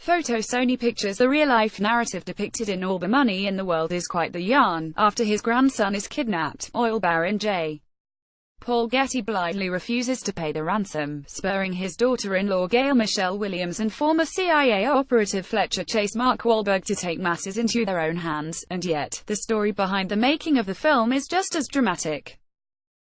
Photo Sony Pictures. The real-life narrative depicted in All the Money in the World is quite the yarn. After his grandson is kidnapped, oil baron J. Paul Getty blithely refuses to pay the ransom, spurring his daughter-in-law Gail Michelle Williams and former CIA operative Fletcher Chase Mark Wahlberg to take matters into their own hands, and yet, the story behind the making of the film is just as dramatic.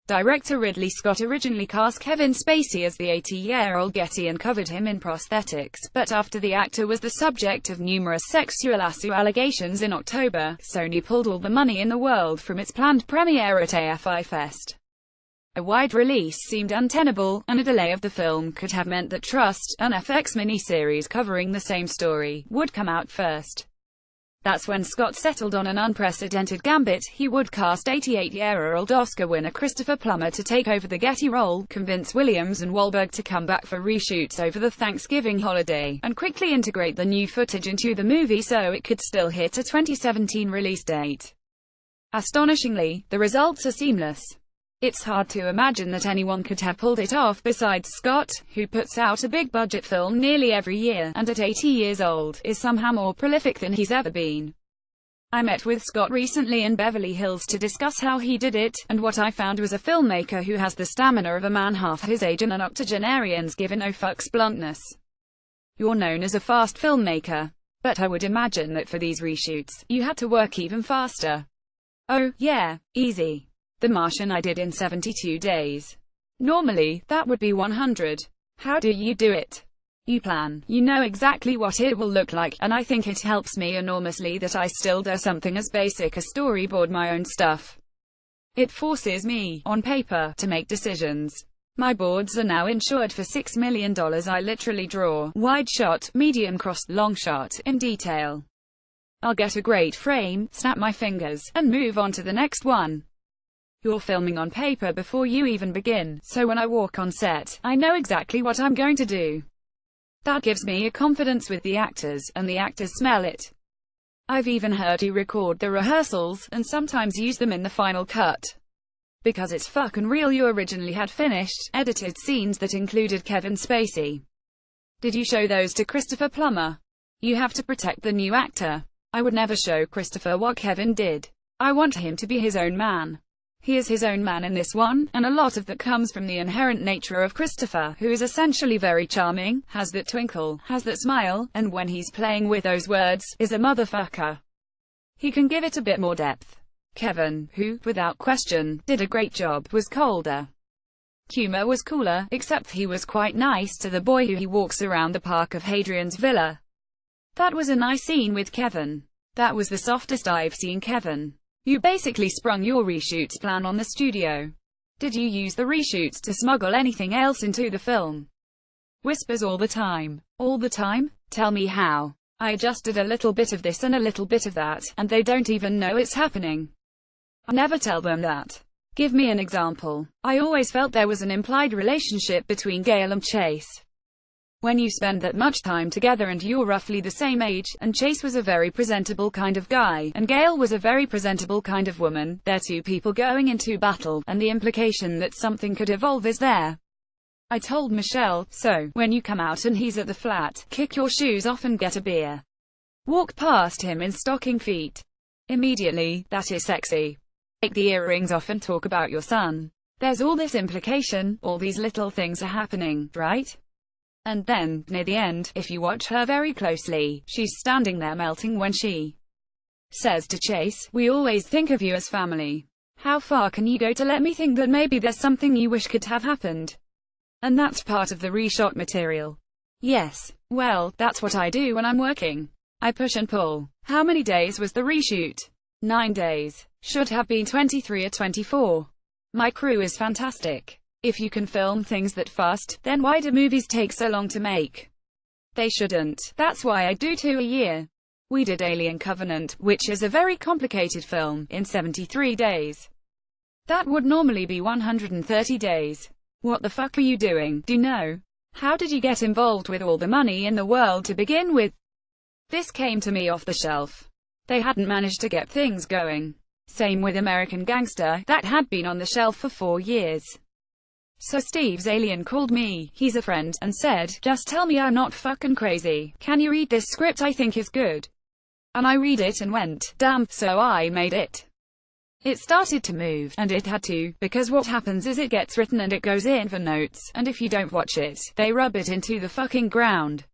Director Ridley Scott originally cast Kevin Spacey as the 80-year-old Getty and covered him in prosthetics, but after the actor was the subject of numerous sexual assault allegations in October, Sony pulled All the Money in the World from its planned premiere at AFI Fest. A wide release seemed untenable, and a delay of the film could have meant that Trust, an FX miniseries covering the same story, would come out first. That's when Scott settled on an unprecedented gambit. He would cast 88-year-old Oscar winner Christopher Plummer to take over the Getty role, convince Williams and Wahlberg to come back for reshoots over the Thanksgiving holiday, and quickly integrate the new footage into the movie so it could still hit a 2017 release date. Astonishingly, the results are seamless. It's hard to imagine that anyone could have pulled it off besides Scott, who puts out a big-budget film nearly every year, and at 80 years old, is somehow more prolific than he's ever been. I met with Scott recently in Beverly Hills to discuss how he did it, and what I found was a filmmaker who has the stamina of a man half his age and an octogenarian's given no fucks bluntness. You're known as a fast filmmaker, but I would imagine that for these reshoots, you had to work even faster. Oh, yeah, easy. The Martian I did in 72 days. Normally, that would be 100. How do you do it? You plan. You know exactly what it will look like, and I think it helps me enormously that I still do something as basic as storyboard my own stuff. It forces me, on paper, to make decisions. My boards are now insured for $6 million. I literally draw, wide shot, medium cross, long shot, in detail. I'll get a great frame, snap my fingers, and move on to the next one. You're filming on paper before you even begin, so when I walk on set, I know exactly what I'm going to do. That gives me a confidence with the actors, and the actors smell it. I've even heard you record the rehearsals, and sometimes use them in the final cut. Because it's fucking real. You originally had finished, edited scenes that included Kevin Spacey. Did you show those to Christopher Plummer? You have to protect the new actor. I would never show Christopher what Kevin did. I want him to be his own man. He is his own man in this one, and a lot of that comes from the inherent nature of Christopher, who is essentially very charming, has that twinkle, has that smile, and when he's playing with those words, is a motherfucker. He can give it a bit more depth. Kevin, who, without question, did a great job, was colder. Humor was cooler, except he was quite nice to the boy who he walks around the park of Hadrian's villa. That was a nice scene with Kevin. That was the softest I've seen Kevin. You basically sprung your reshoots plan on the studio. Did you use the reshoots to smuggle anything else into the film? Whispers all the time. All the time? Tell me how. I adjusted a little bit of this and a little bit of that, and they don't even know it's happening. I never tell them that. Give me an example. I always felt there was an implied relationship between Gail and Chase. When you spend that much time together and you're roughly the same age, and Chase was a very presentable kind of guy, and Gail was a very presentable kind of woman, they're two people going into battle, and the implication that something could evolve is there. I told Michelle, so, when you come out and he's at the flat, kick your shoes off and get a beer. Walk past him in stocking feet. Immediately, that is sexy. Take the earrings off and talk about your son. There's all this implication, all these little things are happening, right? And then, near the end, if you watch her very closely, she's standing there melting when she says to Chase, "We always think of you as family. How far can you go to let me think that maybe there's something you wish could have happened?" And that's part of the reshot material. Yes. Well, that's what I do when I'm working. I push and pull. How many days was the reshoot? 9 days. Should have been 23 or 24. My crew is fantastic. If you can film things that fast, then why do movies take so long to make? They shouldn't. That's why I do 2 a year. We did Alien Covenant, which is a very complicated film, in 73 days. That would normally be 130 days. What the fuck are you doing? Do you know? How did you get involved with All the Money in the World to begin with? This came to me off the shelf. They hadn't managed to get things going. Same with American Gangster, that had been on the shelf for 4 years. So Steve's alien called me, he's a friend, and said, just tell me I'm not fucking crazy. Can you read this script? I think is good. And I read it and went, damn, so I made it. It started to move, and it had to, because what happens is it gets written and it goes in for notes, and if you don't watch it, they rub it into the fucking ground.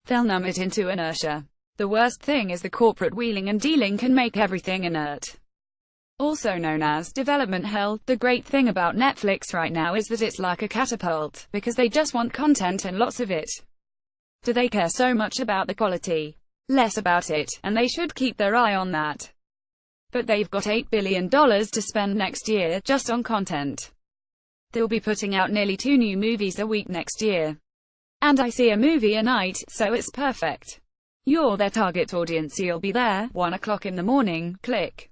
They'll numb it into inertia. The worst thing is the corporate wheeling and dealing can make everything inert. Also known as development hell. The great thing about Netflix right now is that it's like a catapult, because they just want content and lots of it. Do they care so much about the quality? Less about it, and they should keep their eye on that. But they've got $8 billion to spend next year, just on content. They'll be putting out nearly 2 new movies a week next year. And I see a movie a night, so it's perfect. You're their target audience, you'll be there, 1 o'clock in the morning, click.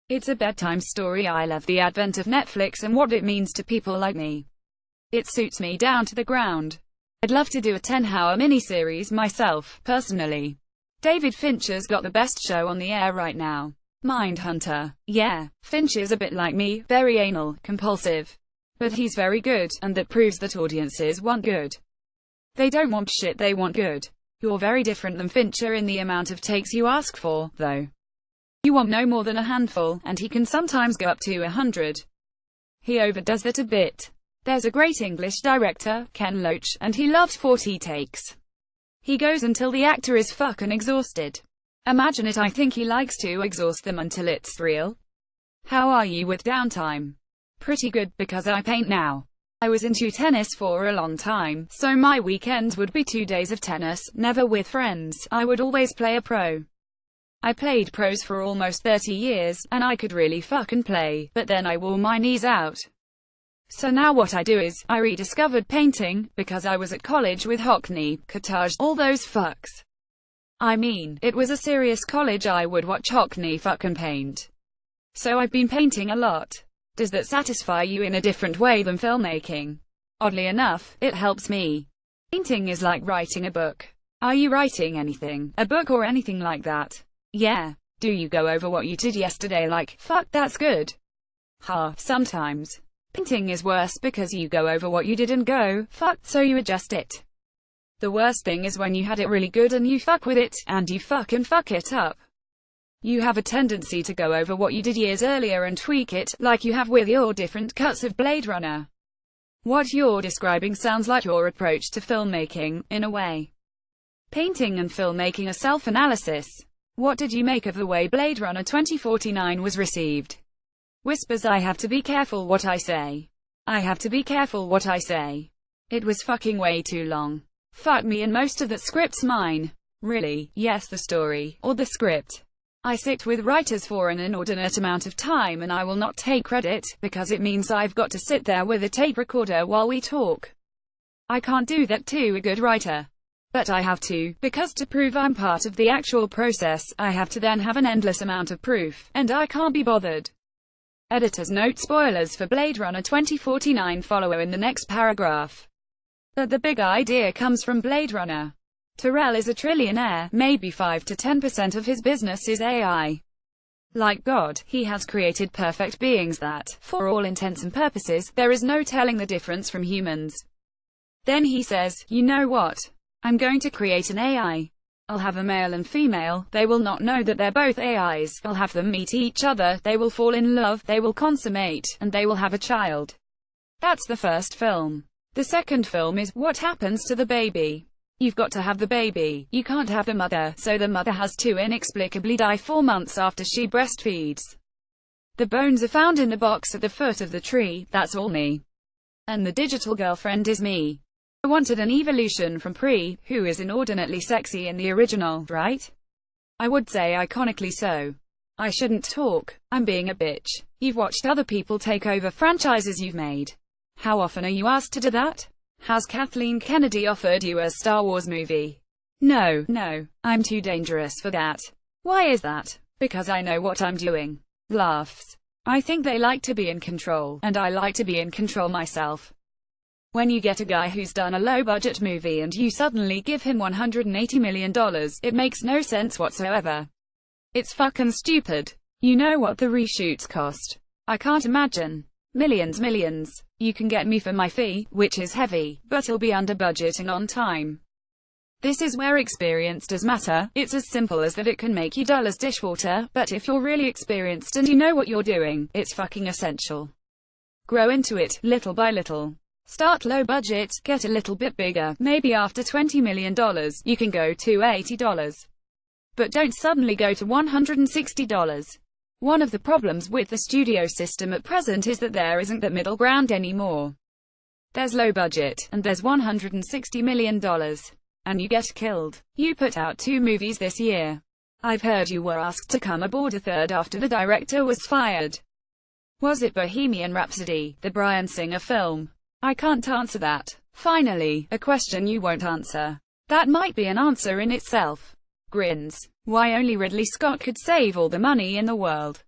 It's a bedtime story. I love the advent of Netflix and what it means to people like me. It suits me down to the ground. I'd love to do a 10-hour miniseries myself, personally. David Fincher's got the best show on the air right now. Mindhunter. Yeah, Fincher's a bit like me, very anal, compulsive. But he's very good, and that proves that audiences want good. They don't want shit, they want good. You're very different than Fincher in the amount of takes you ask for, though. You want no more than a handful, and he can sometimes go up to 100. He overdoes that a bit. There's a great English director, Ken Loach, and he loves 40 takes. He goes until the actor is fucking exhausted. Imagine it. I think he likes to exhaust them until it's real. How are you with downtime? Pretty good, because I paint now. I was into tennis for a long time, so my weekends would be 2 days of tennis, never with friends. I would always play a pro. I played pros for almost 30 years, and I could really fucking play, but then I wore my knees out. So now what I do is, I rediscovered painting, because I was at college with Hockney, Cottage, all those fucks. I mean, it was a serious college. I would watch Hockney fucking paint. So I've been painting a lot. Does that satisfy you in a different way than filmmaking? Oddly enough, it helps me. Painting is like writing a book. Are you writing anything? A book or anything like that? Yeah. Do you go over what you did yesterday like, fuck, that's good? Ha, sometimes. Painting is worse because you go over what you did and go, fuck, so you adjust it. The worst thing is when you had it really good and you fuck with it, and you fucking fuck it up. You have a tendency to go over what you did years earlier and tweak it, like you have with your different cuts of Blade Runner. What you're describing sounds like your approach to filmmaking, in a way. Painting and filmmaking are self-analysis. What did you make of the way Blade Runner 2049 was received? Whispers. I have to be careful what I say. I have to be careful what I say. It was fucking way too long. Fuck me, and most of that script's mine. Really? Yes, the story, or the script. I sit with writers for an inordinate amount of time and I will not take credit, because it means I've got to sit there with a tape recorder while we talk. I can't do that to a good writer. But I have to, because to prove I'm part of the actual process, I have to then have an endless amount of proof, and I can't be bothered. Editor's note: spoilers for Blade Runner 2049 follow in the next paragraph. But the big idea comes from Blade Runner. Terrell is a trillionaire, maybe 5 to 10% of his business is AI. Like God, he has created perfect beings that, for all intents and purposes, there is no telling the difference from humans. Then he says, you know what? I'm going to create an AI. I'll have a male and female, they will not know that they're both AIs, I'll have them meet each other, they will fall in love, they will consummate, and they will have a child. That's the first film. The second film is, what happens to the baby? You've got to have the baby, you can't have the mother, so the mother has to inexplicably die 4 months after she breastfeeds. The bones are found in the box at the foot of the tree, that's all me. And the digital girlfriend is me. I wanted an evolution from Pri, who is inordinately sexy in the original, right? I would say iconically so. I shouldn't talk, I'm being a bitch. You've watched other people take over franchises you've made. How often are you asked to do that? Has Kathleen Kennedy offered you a Star Wars movie? No, I'm too dangerous for that. Why is that? Because I know what I'm doing. Laughs. I think they like to be in control, and I like to be in control myself. When you get a guy who's done a low-budget movie and you suddenly give him $180 million, it makes no sense whatsoever. It's fucking stupid. You know what the reshoots cost? I can't imagine. Millions. You can get me for my fee, which is heavy, but it'll be under budget and on time. This is where experience does matter. It's as simple as that. It can make you dull as dishwater, but if you're really experienced and you know what you're doing, it's fucking essential. Grow into it, little by little. Start low budget, get a little bit bigger. Maybe after $20 million, you can go to $80. But don't suddenly go to $160. One of the problems with the studio system at present is that there isn't that middle ground anymore. There's low budget, and there's $160 million. And you get killed. You put out 2 movies this year. I've heard you were asked to come aboard a third after the director was fired. Was it Bohemian Rhapsody, the Bryan Singer film? I can't answer that. Finally, a question you won't answer. That might be an answer in itself. Grins. Why only Ridley Scott could save all the money in the world.